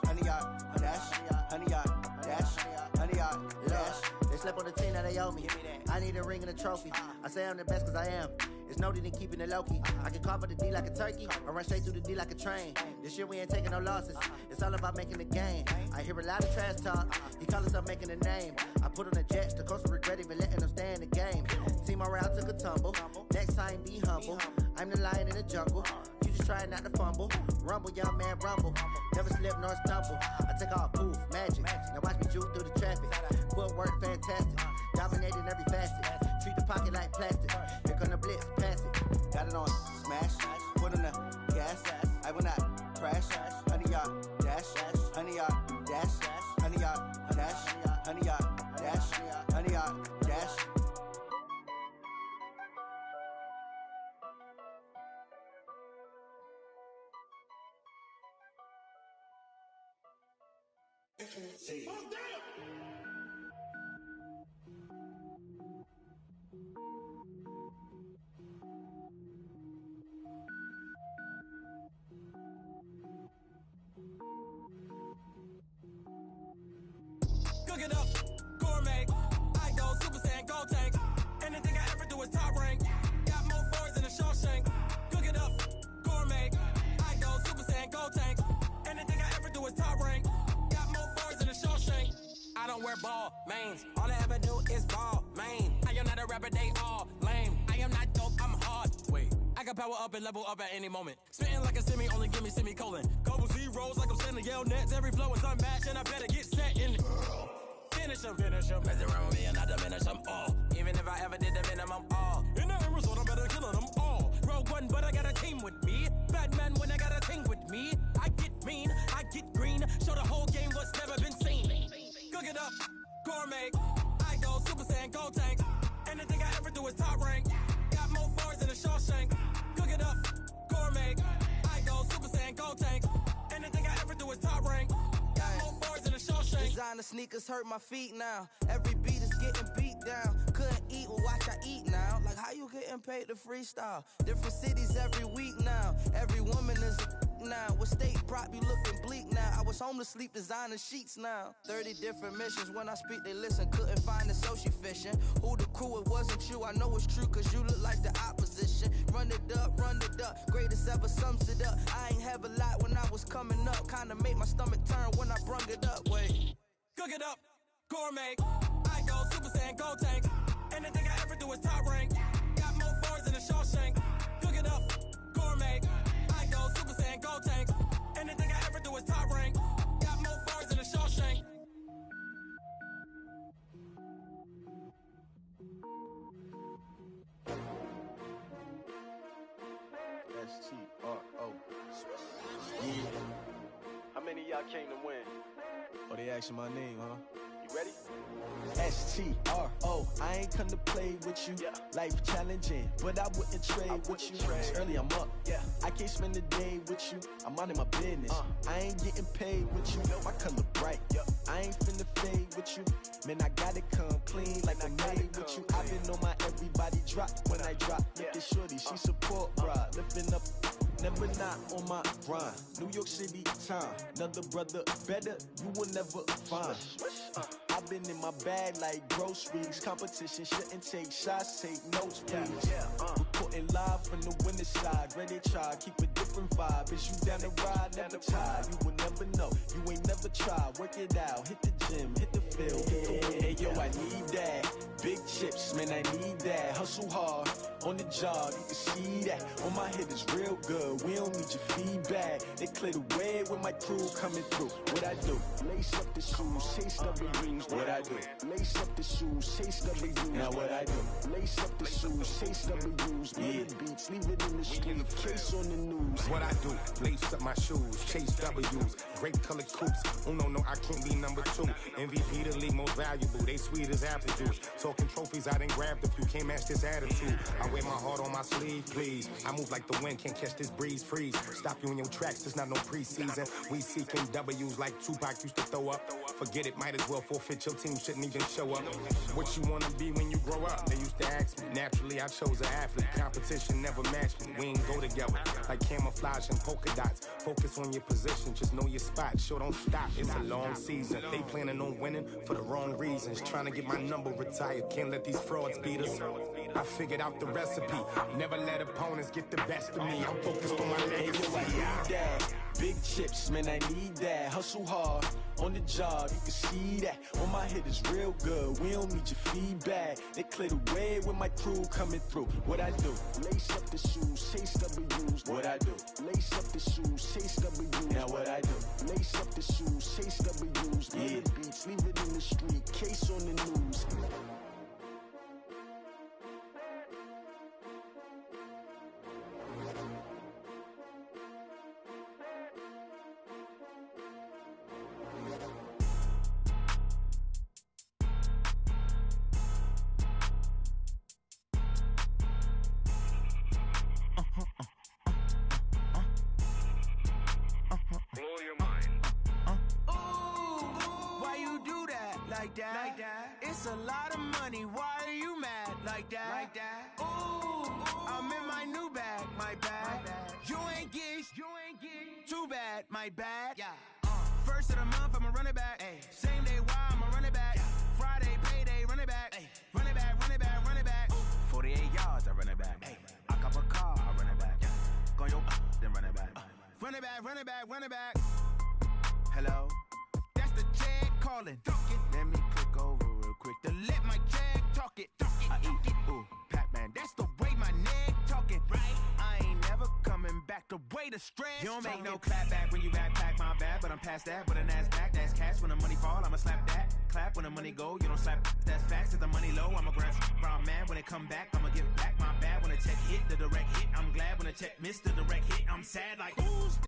honey, y'all dash, honey, y'all dash, honey, y'all dash. They slept on the team that they owe me. I need a ring and a trophy. I say I'm the best cause I am. It's no need in keeping it low-key. I can carve up the D like a turkey or run straight through the D like a train. This year we ain't taking no losses. It's all about making the game. I hear a lot of trash talk. He call himself making a name. I put on the Jets. The coach will regret even letting them stay in the game. Team morale took a tumble. Next time be humble. I'm the lion in the jungle. You just trying not to fumble. Rumble, young man, rumble. Never slip nor stumble. I take off, poof, magic. Now watch me juke through the traffic. Footwork fantastic. Dominating every facet. Treat the pocket like plastic. Here come the blitz, pass it. Got it on smash. Foot on the gas. I will not crash. Honey, y'all dash. Honey, y'all dash. Honey, y'all dash. Honey, y'all dash. Honey, y'all dash. See. Cook it up, gourmet. I go Super Saiyan, gold tank. Anything I ever do is top rank. Got more boys than a Shawshank. Cook it up, gourmet. I go Super Saiyan, gold tank. Anything I ever do is top rank. Got more boys than a Shawshank. I don't wear ball mains. All I ever do is ball main. I am not a rapper, they all lame. I am not dope, I'm hard. Wait, I can power up and level up at any moment. Spitting like a semi, only give me semicolon. Couple zeros like I'm sending yell nets. Every flow is unmatched and I better get set in. Finish them. Mess around with me and I diminish them all. Even if I ever did the minimum all. In the end result, I better kill them all. Rogue one, but I got a team with me. Batman when I got a team with me. I get mean, I get green. Show the whole game what's never been seen. Cook it up, gourmet. I go Super Saiyan, go tank. Anything I ever do is top rank. Got more bars than a Shawshank. Cook it up, gourmet. I go Super Saiyan, go tank. Anything I ever do is top rank. Got more bars than a Shawshank. Designer sneakers hurt my feet now. Every beat is getting beat down. Couldn't eat, well watch I eat now. Like how you getting paid to freestyle? Different cities every week now. Every woman is a now. What state prop you looking bleak now? I was home to sleep designer sheets now. 30 different missions. When I speak they listen. Couldn't find it so she fishing. Who the crew, it wasn't you. I know it's true cause you look like the opposition. Run it up, greatest ever sums it up. I ain't have a lot when I was coming up. Kinda made my stomach turn when I brung it up. Wait. Cook it up, gourmet. I go Super Saiyan, go tank. Anything I ever do is top rank. Got more bars than a Shawshank. Cook it up, gourmet. I go Super Saiyan, go tank. Anything I ever do is top rank. Got more bars than a Shawshank. S-T-R-O. Yeah. How many of y'all came to win? Oh, they asking my name, huh? You ready? S-T-R-O. I ain't come to play with you. Yeah. Life challenging, but I wouldn't trade with you. It's early, I'm up. Yeah. I can't spend the day with you. I'm minding my business. I ain't getting paid with you. My color bright. I ain't finna fade with you. Man, I gotta come clean like I made with you. I've been on my everybody drop when I drop. Look at shorty, she support, bruh. Lifting up, never not on my grind. New York City time, another brother better, you will never find. I've been in my bag like groceries. Competition shouldn't take shots, take notes, please. Reporting live from the winning side. Ready to try, keep a different vibe. Is you down the ride, never tired. You will never know, you ain't never tried. Work it out, hit the gym, hit the field. Hey yo, I need that. Big chips, man, I need that. Hustle hard, on the job, you can see that. On my head is real good, we don't need your feedback. They clear the way with my crew coming through. What I do? Lace up the shoes, chase W's. What I do? Lace up the shoes, chase W's. Now what I do? Lace up the shoes, chase W's. Yeah. Beats, leave it in the street, case on the news. What I do? Lace up my shoes, chase W's. Great colored coops. Oh no, I can't be number 2. MVP the league most valuable. They sweet as apple juice. Talking trophies, I done grabbed a few. Can't match this attitude. I wear my heart on my sleeve, please. I move like the wind, can't catch this breeze. Freeze. Stop you in your tracks, there's not no preseason. We seeking W's like Tupac used to throw up. Forget it, might as well forfeit. Your team shouldn't even show up. What you wanna be when you grow up? They used to ask me. Naturally, I chose an athlete. Competition never matched me. We ain't go together like camouflage and polka dots. Focus on your position, just know your spot. Sure, don't stop. It's a long season. They planning on winning for the wrong reasons. Trying to get my number retired. Can't let these frauds beat us. I figured out the recipe. Never let opponents get the best of me. I'm focused on my legacy. I need that. Big chips, man, I need that. Hustle hard, on the job, you can see that. On my head is real good, we don't need your feedback. They clear the way with my crew coming through. What I do? Lace up the shoes, chase W's. What I do? Lace up the shoes, chase W's. Now what I do? Lace up the shoes, chase W's. Yeah. Beats, leave it in the street, case on the news. Like that. It's a lot of money. Why are you mad like that? Like that. Ooh, I'm in my new bag. My bad. You ain't get too bad. My bad. Yeah. First of the month, I'ma run it back. Ay. Same day, why I'ma run it back. Yeah. Friday, payday, run it back. Ay. Run it back, run it back, run it back. Ooh. 48 yards, I run it back. Ay. I cop a car, I run it back. Yeah. Go your then run it back. Run it back, run it back, run it back. Hello? That's the jag calling. Let me click over real quick to let my jag talk it. I eat it, ooh, Pac-Man. That's the way my neck talking, right? I ain't never coming back. The way the stress. You don't make no clap back when you backpack, my bad. But I'm past that with a NASDAQ. That's cash. When the money fall, I'ma slap that. Clap when the money go. You don't slap. That's facts. If the money low, I'ma grab brown man. When it come back, I'ma give back my bad. When the check hit, the direct hit. I'm glad when the check missed the direct hit. I'm sad like who's